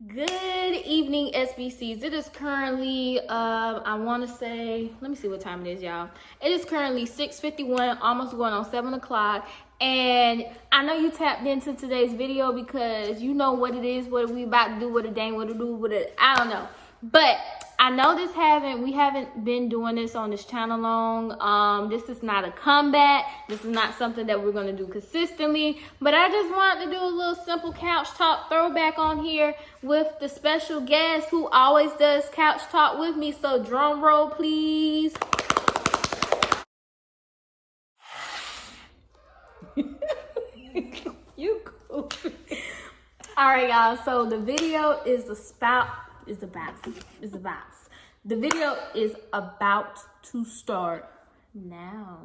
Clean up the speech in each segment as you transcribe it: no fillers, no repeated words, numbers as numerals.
Good evening, SBCs. It is currently, I want to say, let me see what time it is, y'all. It is currently 6:51, almost going on 7 o'clock. And I know you tapped into today's video because you know what it is, what we about to do, what a dang, what to do, what it, I don't know. But I know we haven't been doing this on this channel long. This is not a comeback. This is not something that we're going to do consistently. But I just wanted to do a little simple couch talk throwback on here with the special guest who always does couch talk with me. So drum roll, please. You cool. All right, y'all. So the video is the video is about to start now.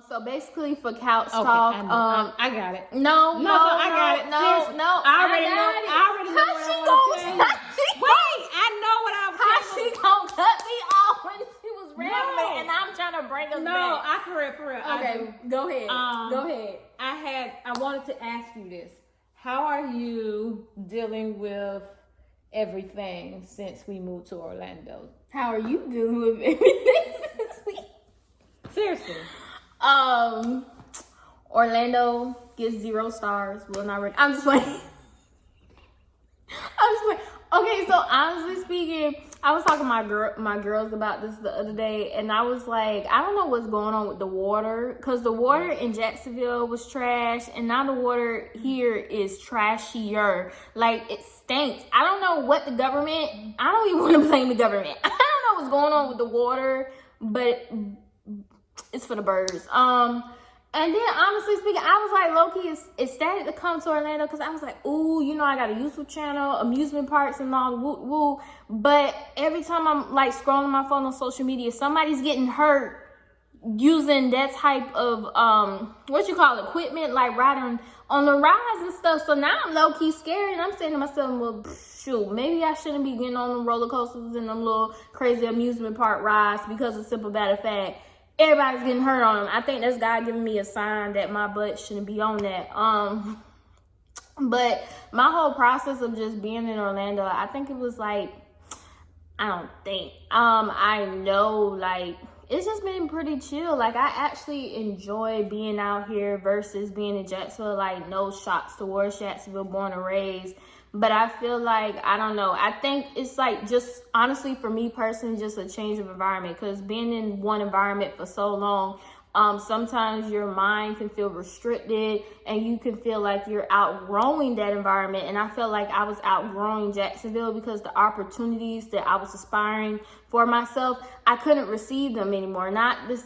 So basically for couch talk, I got it. No, I got it. I already know. How she gonna Wait, I know what I'm How she gonna cut me off when she was rambling and I'm trying to bring us back? For real. Okay, go ahead. Go ahead. I wanted to ask you this. How are you dealing with everything since we moved to Orlando? How are you dealing with everything since we? Seriously. Orlando gets 0 stars. Will not I'm just playing. Okay, so honestly speaking, I was talking to my girls about this the other day, and I was like, I don't know what's going on with the water, because the water in Jacksonville was trash, and now the water here is trashier. Like, it stinks. I don't know what the government, I don't even want to blame the government. I don't know what's going on with the water, but it's for the birds. And then honestly speaking, I was like, low-key, it's static to come to Orlando because I was like, ooh, you know, I got a YouTube channel, amusement parks and all, woo. But every time I'm like scrolling my phone on social media, somebody's getting hurt using that type of, equipment, like riding on the rides and stuff. So now I'm low-key scared, and I'm saying to myself, well, shoot, maybe I shouldn't be getting on them roller coasters and them little crazy amusement park rides because of simple matter of fact, everybody's getting hurt on them. I think that's God giving me a sign that my butt shouldn't be on that. But my whole process of just being in Orlando, I think it was like, I know, like, it's just been pretty chill. Like, I actually enjoy being out here versus being in Jacksonville. Like, no shots towards Jacksonville, born and raised. But I feel like, I don't know, I think it's like just, honestly, for me personally, just a change of environment. Because being in one environment for so long, sometimes your mind can feel restricted and you can feel like you're outgrowing that environment. And I felt like I was outgrowing Jacksonville because the opportunities that I was aspiring for myself, I couldn't receive them anymore. Not just,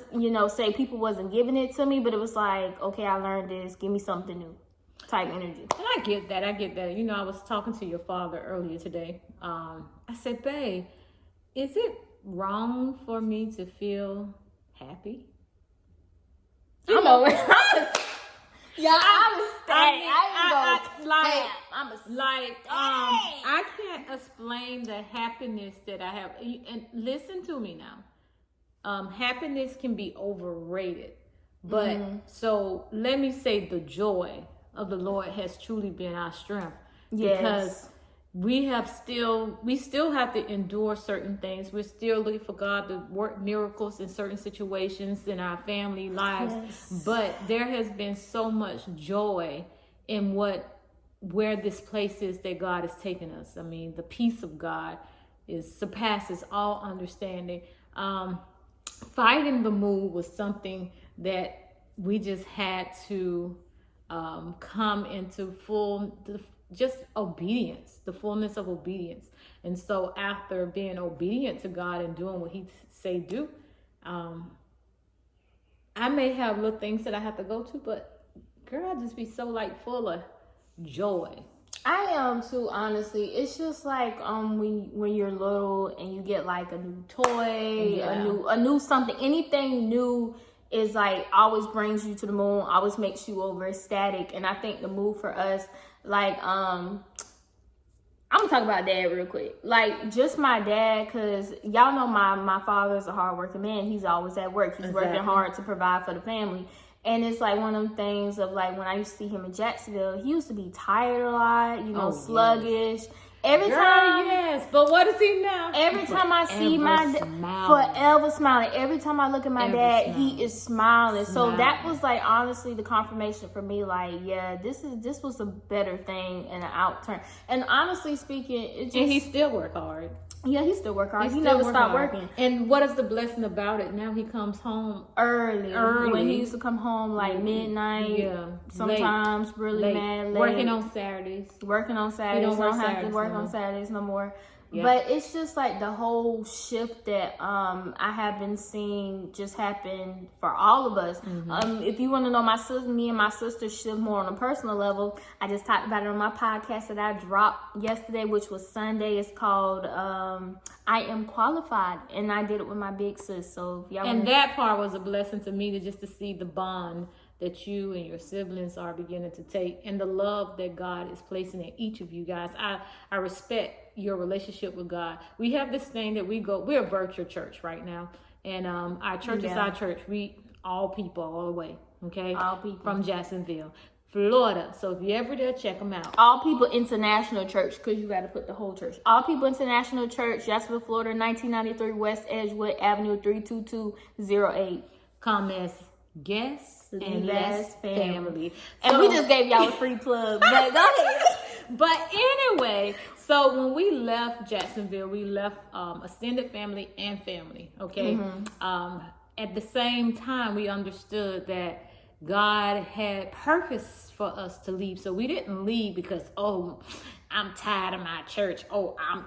say people wasn't giving it to me, but it was like, okay, I learned this, give me something new type energy. And I get that. You know, I was talking to your father earlier today. I said, babe, is it wrong for me to feel happy? I'm I can't explain the happiness that I have. And listen to me now. Happiness can be overrated. But so let me say the joy of the Lord has truly been our strength. Yes. Because we still have to endure certain things. We're still looking for God to work miracles in certain situations in our family lives. Yes. But there has been so much joy in where this place is that God has taken us. I mean, the peace of God surpasses all understanding. Fighting the move was something that we just had to come into just obedience, the fullness of obedience. And so after being obedient to God and doing what he say do, I may have little things that I have to go to, but girl, I just be so like full of joy. I am too, honestly. It's just like when you're little and you get like a new toy, a new something, anything new is like always brings you to the moon, always makes you over ecstatic. And I think the move for us, like I'm gonna talk about dad real quick. Like just my dad, cause y'all know my father's a hardworking man. He's always at work. He's working hard to provide for the family. And it's like one of them things of like when I used to see him in Jacksonville, he used to be tired a lot, sluggish. Every time, yes, but what is he now? Every time I see my dad, forever smiling. Every time I look at my dad, he is smiling. So that was like honestly the confirmation for me. Like, yeah, this was a better thing and an outturn. And honestly speaking, it just, and he still work hard. Yeah, he still work hard. He never stopped working. And what is the blessing about it? Now he comes home early. When he used to come home like midnight. Yeah. Sometimes late. Really mad late. Working on Saturdays. He don't have to work on Saturdays no more. Yeah. But it's just like the whole shift that I have been seeing just happen for all of us. Mm-hmm. If you want to know me and my sister shift more on a personal level, I just talked about it on my podcast that I dropped yesterday, which was Sunday. It's called I Am Qualified, and I did it with my big sis. So if y'all that part was a blessing to me to see the bond that you and your siblings are beginning to take, and the love that God is placing in each of you guys. I respect your relationship with God. We have this thing that we're a virtual church right now, and our church is our church. We all people all the way, okay? All people from Jacksonville, Florida. So if you ever there, check them out. All People International Church, because you got to put the whole church. All People International Church, Jacksonville, Florida, 1993 West Edgewood Avenue, 32208. Come as guests and less family. And we just gave y'all a free plug. But go ahead. But anyway, so when we left Jacksonville, we left extended family and family. Okay. Mm-hmm. At the same time, we understood that God had purpose for us to leave. So we didn't leave because, I'm tired of my church.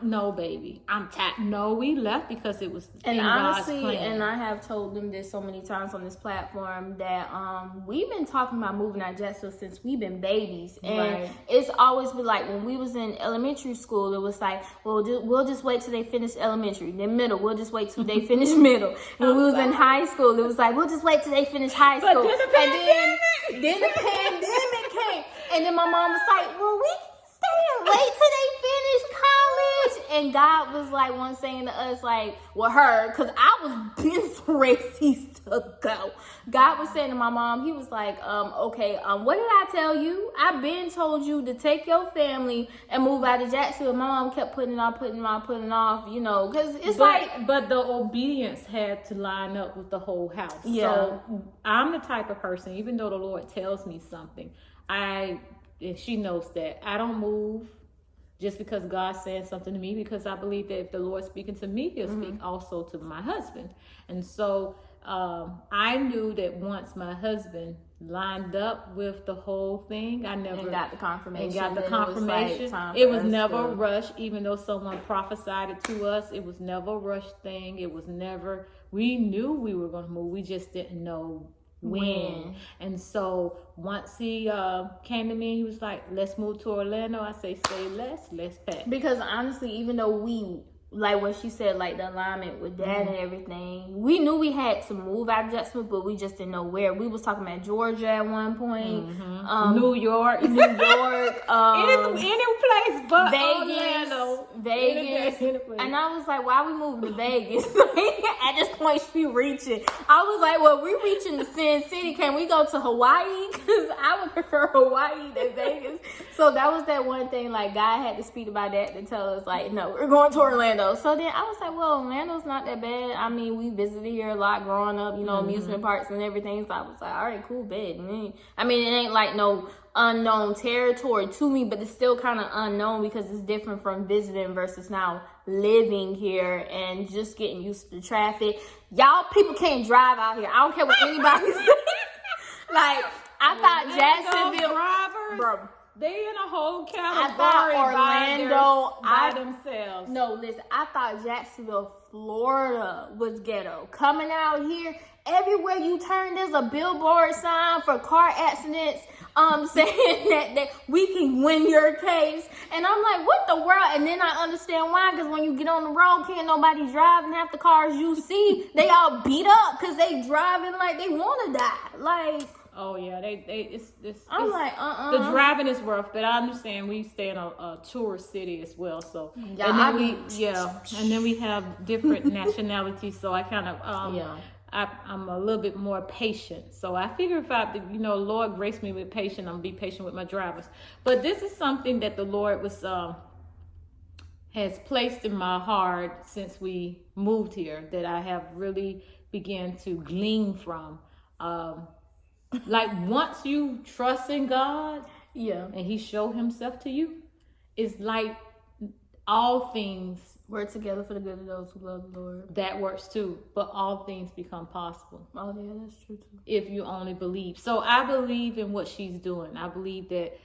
No, baby, I'm tired. No, we left because it was in honestly, God's plan. And I have told them this so many times on this platform that we've been talking about moving out of Jacksonville since we've been babies, and it's always been like when we was in elementary school, it was like, well, we'll just wait till they finish elementary. Then middle, we'll just wait till they finish middle. When we was in high school, it was like, we'll just wait till they finish high school. Then the pandemic came, and then my mom was like, well, we wait till they finish college. And God was like one saying to us, like, with her, because I was been ready to go. God was saying to my mom, he was like, okay, what did I tell you? I've been told you to take your family and move out of Jacksonville. My mom kept putting it off, because it's But the obedience had to line up with the whole house. Yeah. So I'm the type of person, even though the Lord tells me something, and she knows that I don't move just because God's saying something to me, because I believe that if the Lord's speaking to me, he'll speak also to my husband. And so I knew that once my husband lined up with the whole thing, I never got the confirmation. It was never rushed, even though someone prophesied it to us. It was never a rushed thing. We knew we were going to move. We just didn't know when. And so once he came to me, he was like, let's move to Orlando. I say less, let's pack. Because honestly, even though we, like what she said, like the alignment with dad and everything, we knew we had to move out of Jacksonville, but we just didn't know where. We was talking about Georgia at one point, New York, any place but Vegas. And I was like, why are we moving to Vegas? At this point, she reaching. I was like, well, we're reaching to Sin City. Can we go to Hawaii? Because I would prefer Hawaii than Vegas. So that was that one thing, like God had to speak about that to tell us, like, no, we're going to Orlando. So then I was like, well, Orlando's not that bad. I mean, we visited here a lot growing up, amusement parks and everything. So I was like, all right, cool, bet. I mean, it ain't like no unknown territory to me, but it's still kind of unknown because it's different from visiting versus now living here and just getting used to the traffic. Y'all people can't drive out here. I don't care what anybody says. Like, I thought Jacksonville drivers, bro. They in a whole category. I thought Orlando by themselves. No, listen, I thought Jacksonville, Florida was ghetto. Coming out here, everywhere you turn, there's a billboard sign for car accidents, saying that we can win your case. And I'm like, what the world? And then I understand why, because when you get on the road, can't nobody drive, and half the cars you see, they all beat up because they driving like they want to die. Like, oh yeah, I'm like, the driving is rough, but I understand we stay in a tourist city as well, so Yeah, and then we have different nationalities, so I kind of I'm a little bit more patient. So I figure if Lord grace me with patience, I'm gonna be patient with my drivers. But this is something that the Lord has placed in my heart since we moved here, that I have really began to glean from. Like once you trust in God, and He showed Himself to you, it's like all things work together for the good of those who love the Lord. That works too, but all things become possible. Oh yeah, that's true too. If you only believe. So I believe in what she's doing. I believe that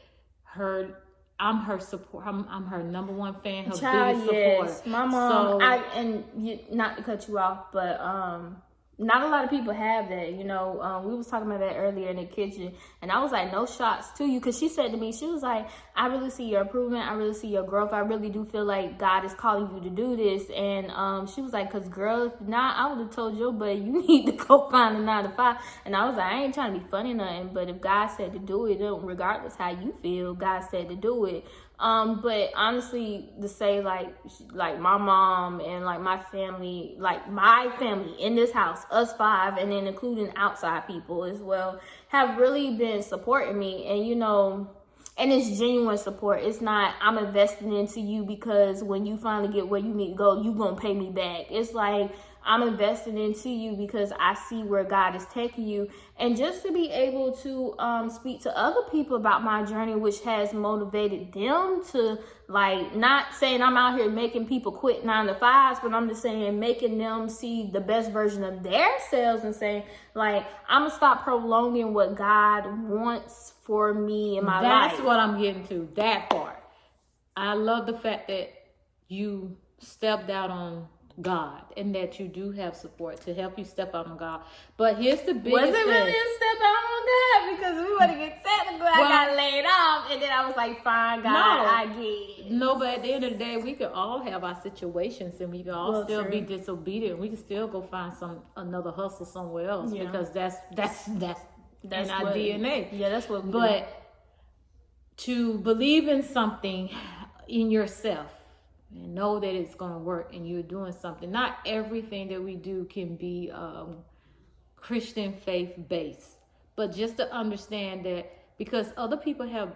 I'm her support. I'm her number one fan. Her biggest supporter. Yes, my mom. Not to cut you off, but not a lot of people have that, we was talking about that earlier in the kitchen, and I was like, no shots to you, because she said to me, she was like, I really see your improvement, I really see your growth, I really do feel like God is calling you to do this. And she was like, because girl, if not, I would have told you, but you need to go find a 9-to-5. And I was like, I ain't trying to be funny or nothing, but if God said to do it, regardless how you feel, God said to do it. But honestly, to say like my mom and like my family in this house, us 5, and then including outside people as well, have really been supporting me. And and it's genuine support. It's not, I'm investing into you because when you finally get where you need to go, you gonna pay me back. It's like, I'm investing into you because I see where God is taking you. And just to be able to speak to other people about my journey, which has motivated them to, like, not saying I'm out here making people quit 9-to-5s, but I'm just saying making them see the best version of their selves and saying, like, I'm going to stop prolonging what God wants for me in my life. That's what I'm getting to, that part. I love the fact that you stepped out on God, and that you do have support to help you step out on God. But here's the biggest thing. Was it really a step out on God? Because we want to get technical. I got laid off, and then I was like, fine, God, I get it. No, but at the end of the day, we can all have our situations, and we can all still be disobedient. We can still go find another hustle somewhere else, because that's in our DNA. Yeah, that's what we do. But to believe in something in yourself, and know that it's going to work, and you're doing something. Not everything that we do can be Christian faith based, but just to understand that, because other people have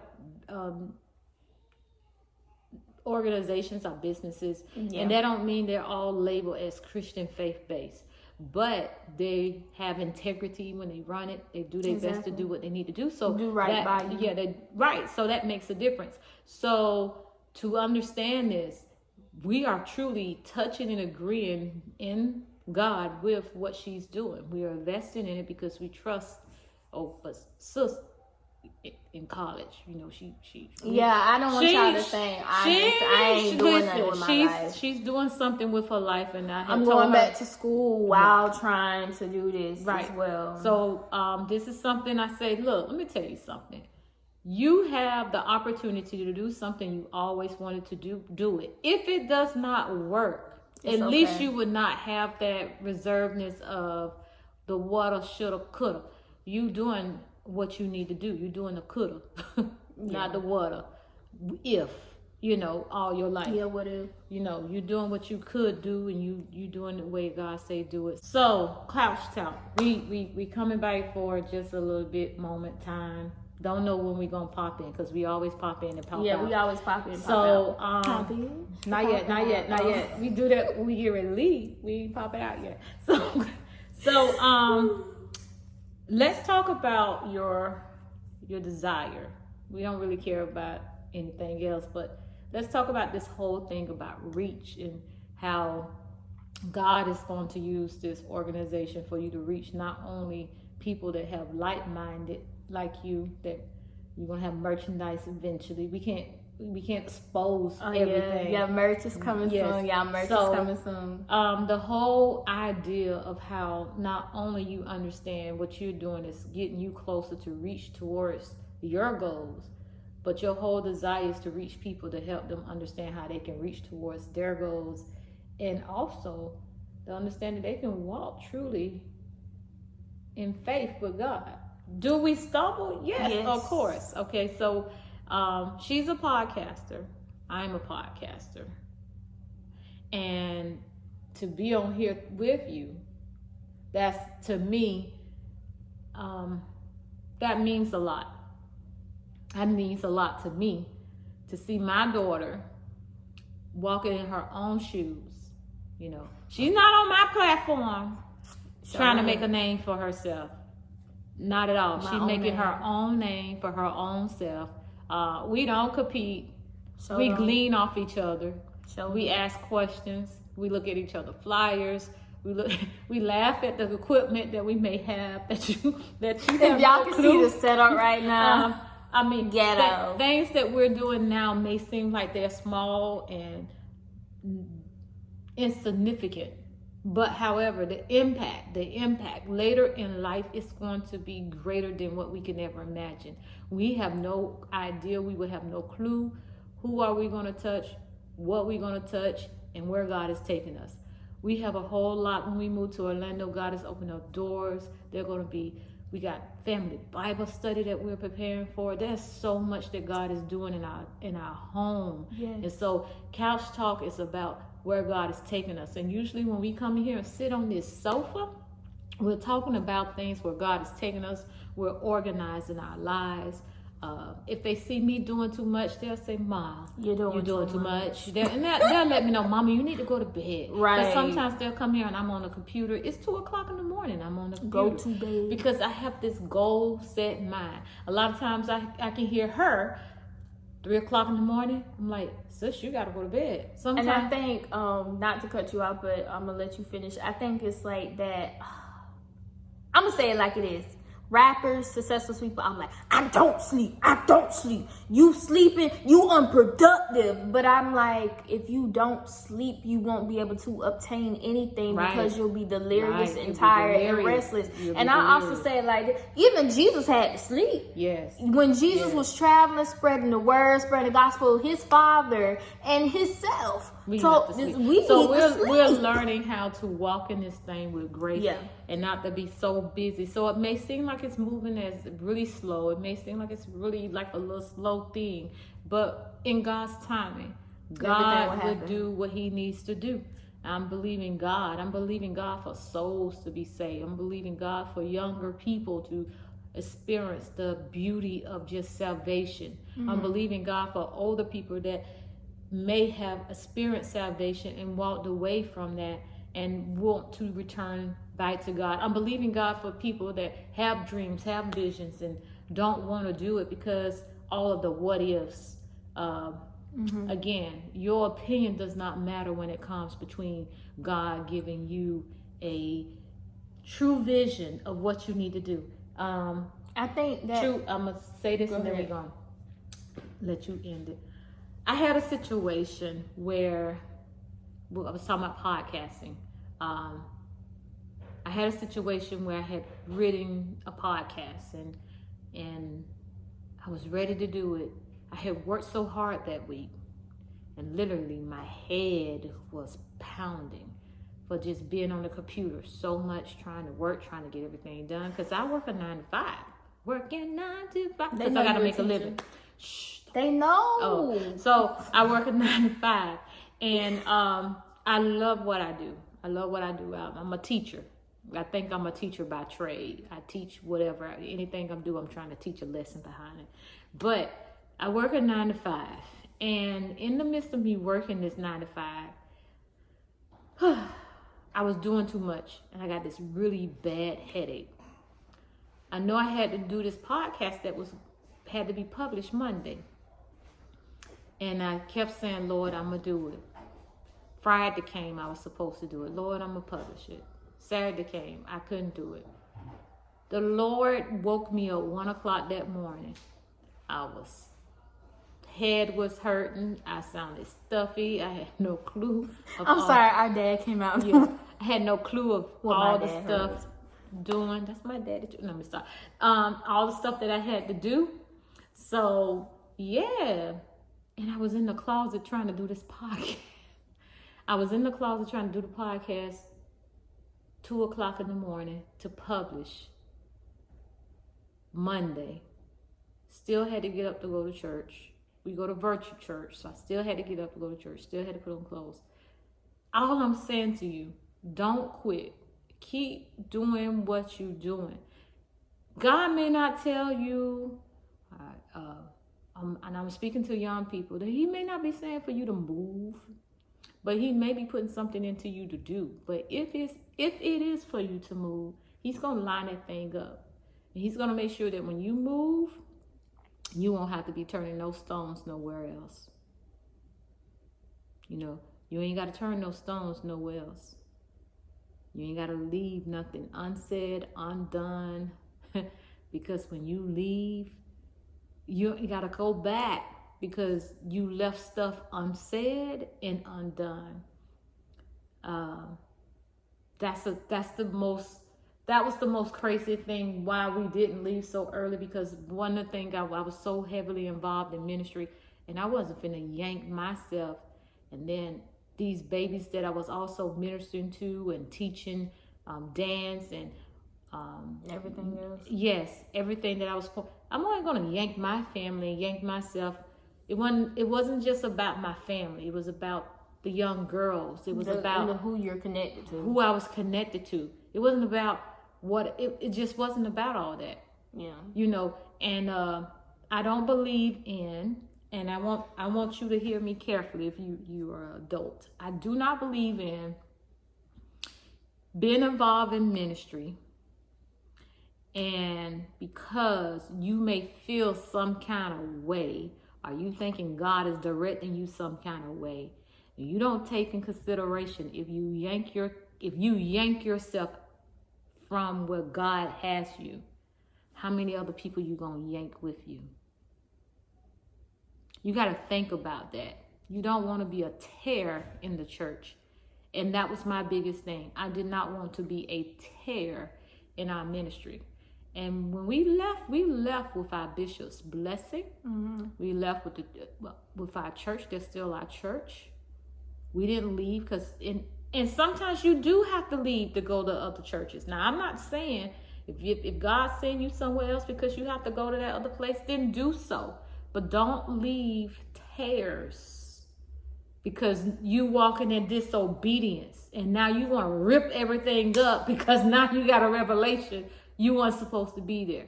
organizations or businesses, and that don't mean they're all labeled as Christian faith based, but they have integrity when they run it. They do their best to do what they need to do. So do right by you. Yeah, so that makes a difference. So to understand this, we are truly touching and agreeing in God with what she's doing. We are investing in it because we trust. But sis in college, she. Yeah, I don't want y'all to think I ain't doing that with my life. She's doing something with her life, and I'm going back to school while trying to do this as well. So this is something I say. Look, let me tell you something. You have the opportunity to do something you always wanted to do it. If it does not work, at least you would not have that reservedness of the woulda, shoulda, coulda. You doing what you need to do. You doing the coulda, not the woulda. If, all your life. Yeah, what if? You doing what you could do, and you doing the way God say do it. So, couch talk. We coming back for just a little bit time. Don't know when we gonna pop in, because we always pop in and pop out. Yeah, we always pop in. So pop in? Not yet. We do that when we get ready to leave. We ain't pop it out yet. So let's talk about your desire. We don't really care about anything else, but let's talk about this whole thing about reach, and how God is going to use this organization for you to reach not only people that have like-minded like you, that you're gonna have merchandise eventually. We can't expose Oh, everything. yeah, merch is coming soon. Yeah, merch is coming soon. The whole idea of how not only you understand what you're doing is getting you closer to reach towards your goals, but your whole desire is to reach people to help them understand how they can reach towards their goals, and also to understand that they can walk truly in faith with God. Do we stumble? Yes, of course. Okay, so she's a podcaster. I'm a podcaster. And to be on here with you, that's, to me, that means a lot. That means a lot to me, to see my daughter walking in her own shoes. You know, she's not on my platform trying to make a name for herself. Not at all. She's making her own name for her own self. We don't compete. We glean off each other. We ask questions. We look at each other flyers. We laugh at the equipment that we may have that you if y'all can see the setup right now. I mean, ghetto. Things that we're doing now may seem like they're small and insignificant. But however, the impact later in life is going to be greater than what we can ever imagine. We have no idea. We will have no clue. Who are we going to touch? What we're going to touch? And where God is taking us. We have a whole lot. When we move to Orlando, God has opened up doors. We got family Bible study that we're preparing for. There's so much that God is doing in our home. Yes. And so Couch Talk is about where God is taking us. And usually when we come here and sit on this sofa, we're talking about things where God is taking us. We're organizing our lives. If they see me doing too much, they'll say, "Mom, you're doing too much." They'll let me know, "Mama, you need to go to bed." Right. Because sometimes they'll come here and I'm on the computer. It's 2:00 in the morning. I'm on the computer. Go to bed. Because I have this goal set in mind. A lot of times I can hear her 3:00 in the morning. I'm like, "Sis, you got to go to bed." Sometimes. And I think, not to cut you off, but I'm gonna let you finish. I think it's like that. I'm gonna say it like it is. Rappers, successful people, I'm like, I don't sleep. You sleeping, you unproductive. But I'm like, if you don't sleep, you won't be able to obtain anything because you'll be delirious and tired and restless. And I also say like, even Jesus had to sleep. Yes. When Jesus was traveling, spreading the word, spreading the gospel, his Father and himself. We're learning how to walk in this thing with grace and not to be so busy. So it may seem like it's moving as really slow. It may seem like it's really like a little slow thing. But in God's timing, God will do what he needs to do. I'm believing God. I'm believing God for souls to be saved. I'm believing God for younger people to experience the beauty of just salvation. Mm-hmm. I'm believing God for older people that may have experienced salvation and walked away from that and want to return back to God. I'm believing God for people that have dreams, have visions, and don't want to do it because all of the what ifs. Again, your opinion does not matter when it comes between God giving you a true vision of what you need to do. I think that I'm gonna say this and then we're gonna let you end it. I had a situation where I was talking about podcasting. I had a situation where I had written a podcast and I was ready to do it. I had worked so hard that week and literally my head was pounding for just being on the computer so much, trying to get everything done. Because I work a 9 to 5. Working 9 to 5. Because I got to make a living. Shh. They know. Oh, so I work a 9 to 5. And I love what I do. I'm a teacher. I think I'm a teacher by trade. I teach whatever. Anything I'm doing, I'm trying to teach a lesson behind it. But I work a 9 to 5. And in the midst of me working this 9 to 5, I was doing too much. And I got this really bad headache. I know I had to do this podcast that had to be published Monday. And I kept saying, Lord, I'm going to do it. Friday came, I was supposed to do it. Lord, I'm going to publish it. Saturday came, I couldn't do it. The Lord woke me up 1:00 that morning. I was head was hurting. I sounded stuffy. I had no clue. I'm sorry, our dad came out. Yeah, I had no clue of What all my the dad stuff heard. doing. That's my daddy too. Let me stop. All the stuff that I had to do. So yeah, and I was in the closet trying to do this podcast. I was in the closet trying to do the podcast 2:00 in the morning to publish Monday. Still had to get up to go to church. We go to virtual church, so I still had to get up to go to church. Still had to put on clothes. All I'm saying to you, don't quit. Keep doing what you're doing. God may not tell you, and I'm speaking to young people, that he may not be saying for you to move, but he may be putting something into you to do. But if it is for you to move, he's going to line that thing up. And he's going to make sure that when you move, you won't have to be turning those stones nowhere else. You know, you ain't got to turn those stones nowhere else. You ain't got to leave nothing unsaid, undone. Because when you leave, you got to go back because you left stuff unsaid and undone. That was the most crazy thing why we didn't leave so early, because one of the things I was so heavily involved in ministry, and I wasn't finna yank myself. And then these babies that I was also ministering to and teaching dance and Everything else. Yes, everything that I'm only gonna yank my family, yank myself. It wasn't just about my family. It was about the young girls. It was about who you're connected to. Who I was connected to. It wasn't about it just wasn't about all that. Yeah. You know, and I don't believe in, and I want you to hear me carefully if you are an adult. I do not believe in being involved in ministry, and because you may feel some kind of way, are you thinking God is directing you some kind of way, and you don't take in consideration if you yank yourself from where God has you, how many other people you gonna yank with you? You got to think about that. You don't want to be a tear in the church. And that was my biggest thing. I did not want to be a tear in our ministry. And when we left with our bishop's blessing. Mm-hmm. We left with our church. They're still our church. We didn't leave and sometimes you do have to leave to go to other churches. Now, I'm not saying if God send you somewhere else because you have to go to that other place, then do so. But don't leave tears because you walking in disobedience. And now you want to rip everything up because now you got a revelation you weren't supposed to be there.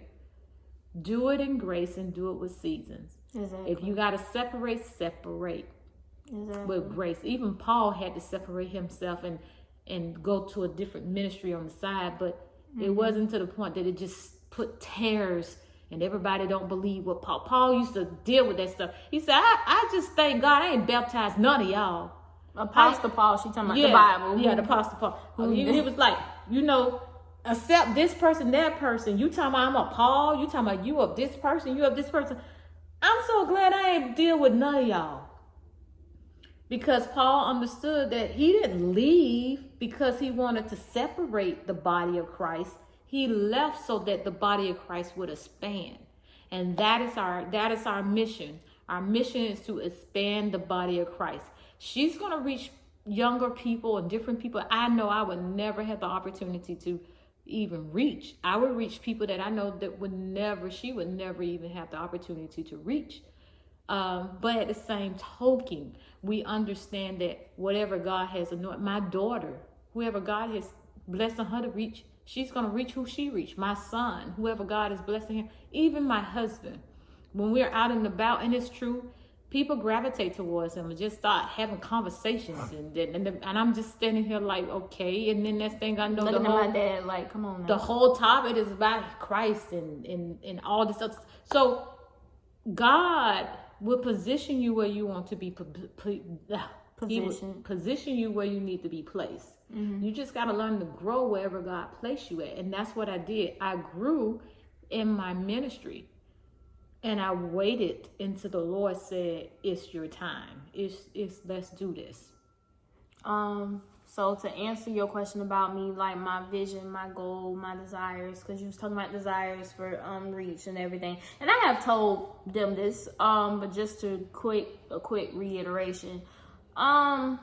Do it in grace and do it with seasons. Exactly. If you got to separate. Exactly. With grace. Even Paul had to separate himself and go to a different ministry on the side. But it wasn't to the point that it just put tears. And everybody don't believe what Paul used to deal with that stuff. He said, I just thank God I ain't baptized none of y'all. Apostle Paul, she talking about the Bible. Yeah, the Apostle Paul. He was like, accept this person, that person. You talking about I'm a Paul. You talking about you of this person, you of this person. I'm so glad I ain't deal with none of y'all. Because Paul understood that he didn't leave because he wanted to separate the body of Christ. He left so that the body of Christ would expand. And that is our mission. Our mission is to expand the body of Christ. She's going to reach younger people and different people. I know I would never have the opportunity to even reach. I would reach people that I know that she would never even have the opportunity to reach. But at the same token, we understand that whatever God has anointed, my daughter, whoever God has blessed her to reach, she's going to reach who she reached. My son, whoever God is blessing him, even my husband. When we're out and about, and it's true, people gravitate towards him and just start having conversations. And I'm just standing here like, okay. And then next thing I know, looking at my dad like, come on now. The whole topic is about Christ and all this stuff. So God will position you where you want to be position you where you need to be placed. Mm-hmm. You just got to learn to grow wherever God placed you at. And that's what I did. I grew in my ministry. And I waited until the Lord said, "It's your time. It's let's do this." So to answer your question about me, like my vision, my goal, my desires, because you was talking about desires for reach and everything, and I have told them this, but just a quick reiteration, I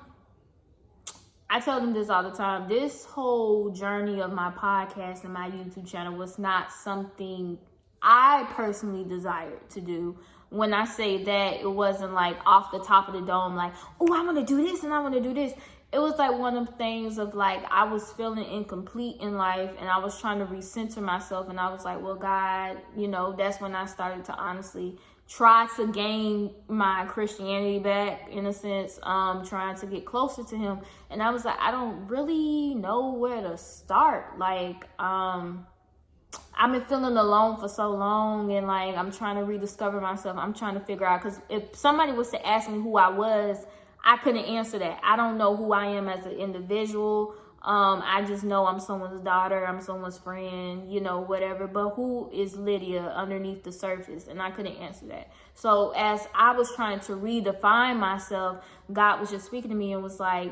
tell them this all the time. This whole journey of my podcast and my YouTube channel was not something I personally desired to do. When I say that, it wasn't like off the top of the dome, like, oh, I want to do this and I want to do this. It was like one of the things of like, I was feeling incomplete in life and I was trying to recenter myself. And I was like, well, God, you know, that's when I started to honestly try to gain my Christianity back, in a sense, trying to get closer to him. And I was like, I don't really know where to start. Like, I've been feeling alone for so long, and like I'm trying to rediscover myself. I'm trying to figure out, because if somebody was to ask me who I was, I couldn't answer that. I don't know who I am as an individual. I just know I'm someone's daughter, I'm someone's friend, you know, whatever. But who is Lydia underneath the surface? And I couldn't answer that. So as I was trying to redefine myself, God was just speaking to me and was like,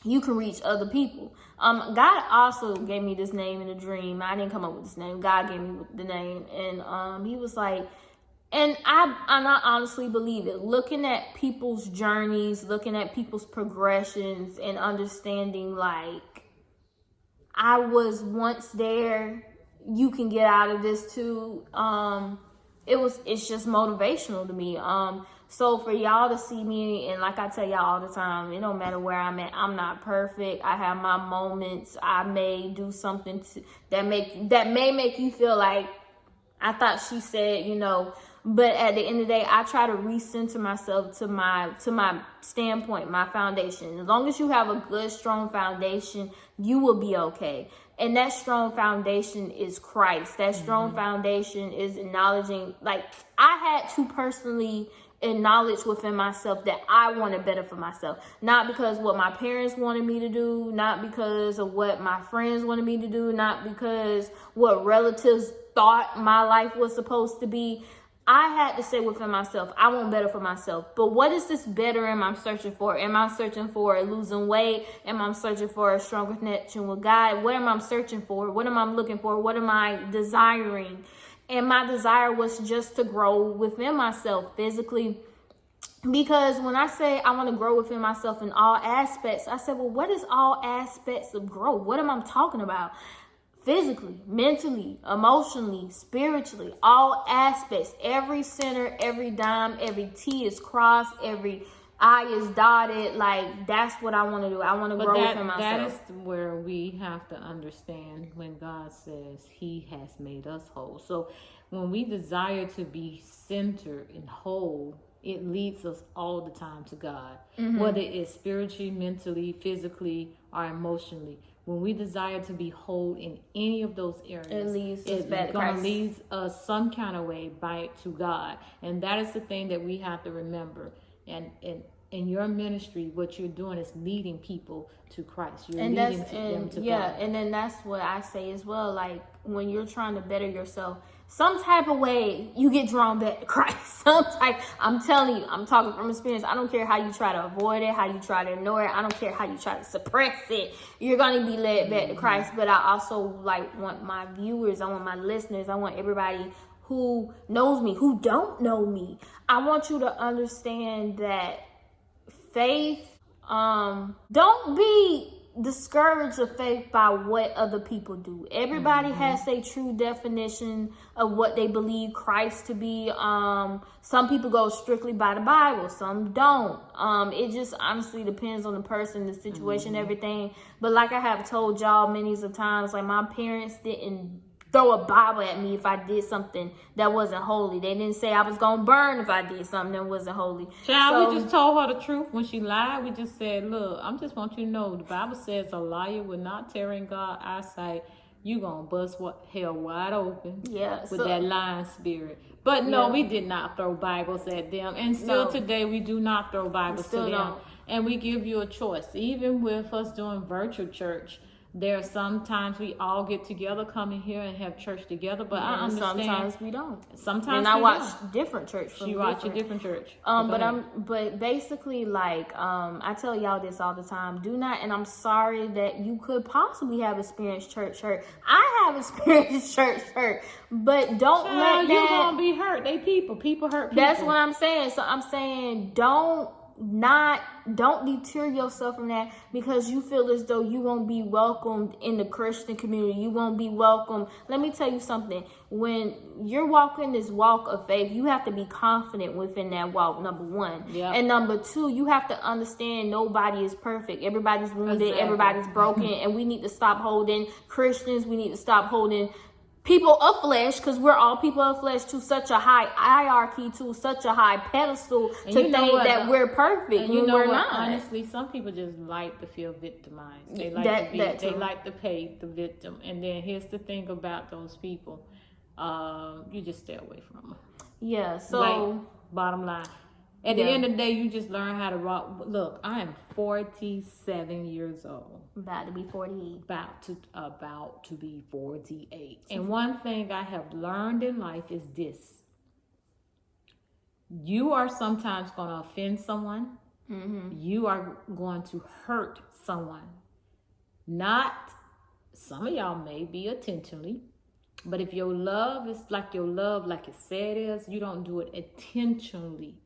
you can reach other people. God also gave me this name in a dream. I didn't come up with this name. God gave me the name. And he was like, and I honestly believe it. Looking at people's journeys, looking at people's progressions, and understanding like, I was once there, you can get out of this too. It's just motivational to me. So for y'all to see me, and like I tell y'all all the time, it don't matter where I'm at. I'm not perfect. I have my moments. I may do something that may make you feel like, I thought she said, you know. But at the end of the day, I try to recenter myself to my standpoint, my foundation. As long as you have a good, strong foundation, you will be okay. And that strong foundation is Christ. That strong foundation is acknowledging, like, I had to personally acknowledge within myself that I wanted better for myself. Not because what my parents wanted me to do, not because of what my friends wanted me to do, not because what relatives thought my life was supposed to be. I had to say within myself, I want better for myself. But what is this better am I searching for? Am I searching for losing weight? Am I searching for a stronger connection with God? What am I searching for? What am I looking for? What am I desiring? And my desire was just to grow within myself physically. Because when I say I want to grow within myself in all aspects, I said, well, what is all aspects of growth? What am I talking about? Physically, mentally, emotionally, spiritually, all aspects, every center, every dime, every T is crossed, every I is dotted. Like, that's what I want to do. I want to grow within myself. That is where we have to understand when God says he has made us whole. So when we desire to be centered and whole, it leads us all the time to God, whether it's spiritually, mentally, physically, or emotionally. When we desire to be whole in any of those areas, it's going to lead us some kind of way back to God. And that is the thing that we have to remember. And in your ministry, what you're doing is leading people to Christ. You're leading them to God. And then that's what I say as well. Like, when you're trying to better yourself, some type of way you get drawn back to Christ. I'm telling you, I'm talking from experience. I don't care how you try to avoid it, how you try to ignore it. I don't care how you try to suppress it. You're going to be led back to Christ. But I also want my viewers, I want my listeners, I want everybody who knows me, who don't know me. I want you to understand that faith, don't be discouraged of faith by what other people do. Everybody has a true definition of what they believe Christ to be. Some people go strictly by the Bible, some don't. It just honestly depends on the person, the situation, everything. But like I have told y'all many of times, like, my parents didn't throw a Bible at me if I did something that wasn't holy. They didn't say I was going to burn if I did something that wasn't holy. Child, we just told her the truth. When she lied, we just said, look, I just want you to know, the Bible says a liar will not tear in God's eyesight. You going to bust hell wide open with that lying spirit. But no, we did not throw Bibles at them. And still today, we do not throw Bibles to them. And we give you a choice. Even with us doing virtual church, There are sometimes we all get together, come in here and have church together, but I understand. Sometimes we don't. Sometimes and I we watch don't. different church. From You watch a different church. But basically, like, I tell y'all this all the time. Do not, and I'm sorry that you could possibly have experienced church hurt. I have experienced church hurt, but don't let that. You're gonna be hurt. They people hurt people. That's what I'm saying. So I'm saying don't deter yourself from that because you feel as though you won't be welcomed in the Christian community. You won't be welcome. Let me tell you something. When you're walking this walk of faith, you have to be confident within that walk, number one. Yep. And number two, you have to understand nobody is perfect. Everybody's wounded. Exactly. Everybody's broken. And we need to stop holding Christians. We need to stop holding people of flesh, because we're all people of flesh, to such a high hierarchy, to such a high pedestal, to think that we're perfect when we're not. Honestly, some people just like to feel victimized. They like they like to pay the victim. And then here's the thing about those people: you just stay away from them. Yeah. So like, bottom line. At the end of the day, you just learn how to rock. Look, I am 47 years old. About to be 48. About to be 48. And one thing I have learned in life is this. You are sometimes going to offend someone. Mm-hmm. You are going to hurt someone. Not, some of y'all may be intentionally. But if your love is like your love, like it said is, you don't do it intentionally.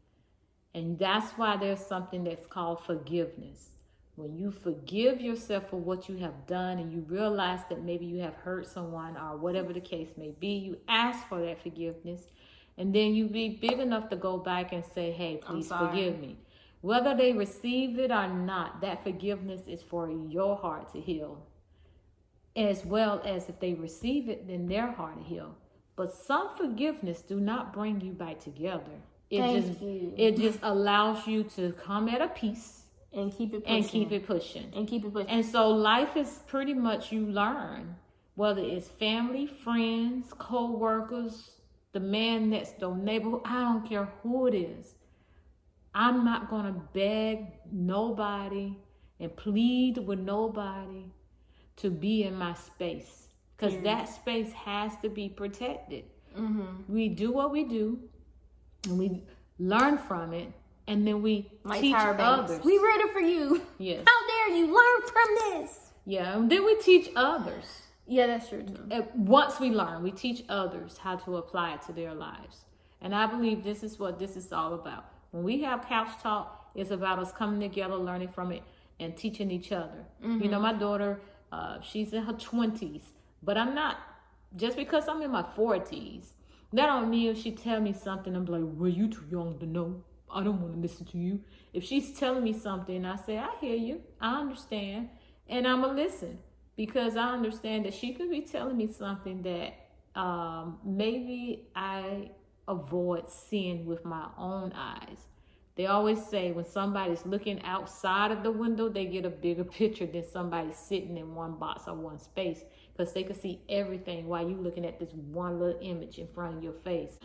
And that's why there's something that's called forgiveness. When you forgive yourself for what you have done and you realize that maybe you have hurt someone or whatever the case may be, you ask for that forgiveness. And then you be big enough to go back and say, hey, please forgive me. Whether they receive it or not, that forgiveness is for your heart to heal. As well as if they receive it, then their heart to heal. But some forgiveness do not bring you back together. It just allows you to come at a peace and keep it pushing. And so life is pretty much you learn, whether it's family, friends, co-workers, the man next door, neighborhood, I don't care who it is. I'm not going to beg nobody and plead with nobody to be in my space, because that space has to be protected. Mm-hmm. We do what we do. And we learn from it, and then we teach others. We ready for you. Yes. How dare you learn from this? Yeah, and then we teach others. Yeah, that's true too. Once we learn, we teach others how to apply it to their lives. And I believe this is what this is all about. When we have couch talk, it's about us coming together, learning from it, and teaching each other. Mm-hmm. You know, my daughter, she's in her 20s, but I'm not, just because I'm in my 40s, that don't mean if she tell me something, I'm like, well, you too young to know. I don't want to listen to you. If she's telling me something, I say, I hear you. I understand. And I'm going to listen, because I understand that she could be telling me something that maybe I avoid seeing with my own eyes. They always say when somebody's looking outside of the window, they get a bigger picture than somebody sitting in one box or one space, because they can see everything while you're looking at this one little image in front of your face.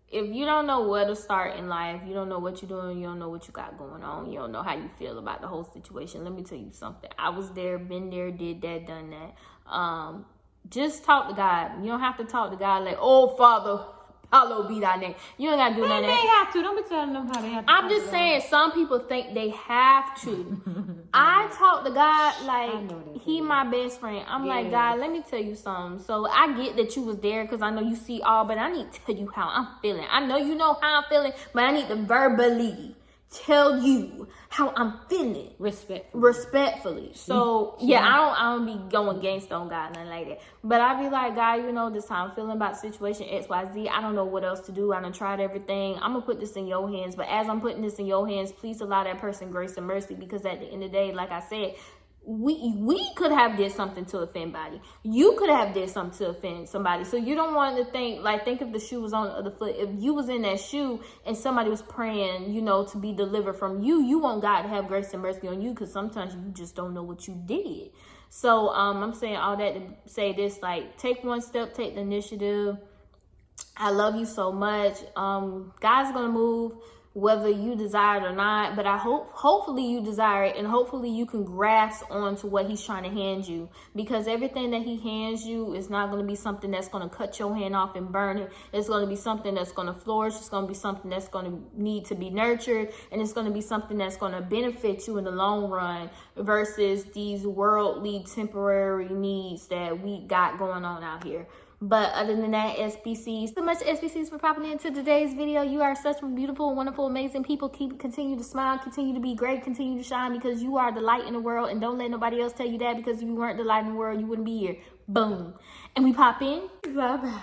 If you don't know where to start in life, you don't know what you're doing, you don't know what you got going on, you don't know how you feel about the whole situation, let me tell you something. I was there, been there, did that, done that. Just talk to God. You don't have to talk to God like, oh, Father, hallowed be thy name. You ain't gotta do nothing. They have to. Don't be telling them how they have to. I'm just saying, some people think they have to. I talk to God like he my best friend. I'm like, God, let me tell you something. So I get that you was there because I know you see all, but I need to tell you how I'm feeling. I know you know how I'm feeling, but I need to verbally tell you how I'm feeling. Respectfully. So yeah, I don't be going against on God, nothing like that. But I be like, God, you know, this time I'm feeling about situation XYZ. I don't know what else to do. I done tried everything. I'm gonna put this in your hands. But as I'm putting this in your hands, please allow that person grace and mercy, because at the end of the day, like I said, we could have did something to offend somebody. You could have did something to offend somebody. So you don't want to think if the shoe was on the other foot. If you was in that shoe and somebody was praying, you know, to be delivered from you, you want God to have grace and mercy on you, because sometimes you just don't know what you did. So I'm saying all that to say this, like, take one step, take the initiative. I love you so much. God's gonna move. whether you desire it or not. But hopefully you desire it, and hopefully you can grasp onto what he's trying to hand you, because everything that he hands you is not going to be something that's going to cut your hand off and burn it. It's going to be something that's going to flourish. It's going to be something that's going to need to be nurtured, and it's going to be something that's going to benefit you in the long run versus these worldly temporary needs that we got going on out here. But other than that, SBCs, so much SBCs for popping into today's video. You are such beautiful, wonderful, amazing people. Continue to smile, continue to be great, continue to shine, because you are the light in the world. And don't let nobody else tell you that, because if you weren't the light in the world, you wouldn't be here. Boom. And we pop in, we pop out.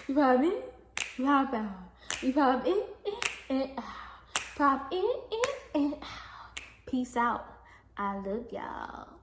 We pop in, we pop out. We pop in and out. Pop in and out. Peace out. I love y'all.